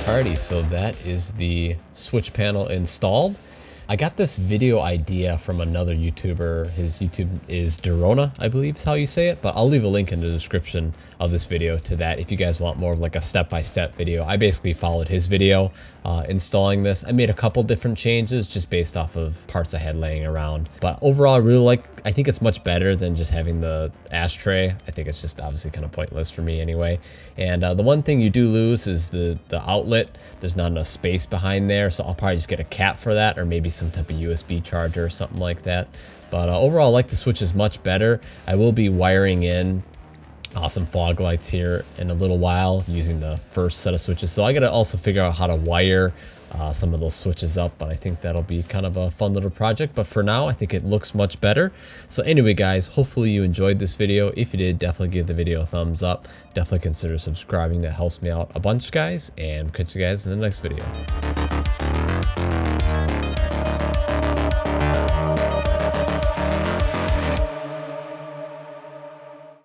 Alrighty, so that is the switch panel installed. I got this video idea from another YouTuber. His YouTube is Dorona, I believe is how you say it, but I'll leave a link in the description of this video to that if you guys want more of like a step-by-step video. I basically followed his video installing this. I made a couple different changes just based off of parts I had laying around, but overall I really like, I think it's much better than just having the ashtray. I think it's just obviously kind of pointless for me anyway. And the one thing you do lose is the outlet. There's not enough space behind there, so I'll probably just get a cap for that, or maybe some type of USB charger or something like that. But overall I like the switches much better. I will be wiring in some fog lights here in a little while using the first set of switches, so I gotta also figure out how to wire some of those switches up, but I think that'll be kind of a fun little project. But for now I think it looks much better. So anyway guys, hopefully you enjoyed this video. If you did, definitely give the video a thumbs up, definitely consider subscribing. That helps me out a bunch guys, and catch you guys in the next video.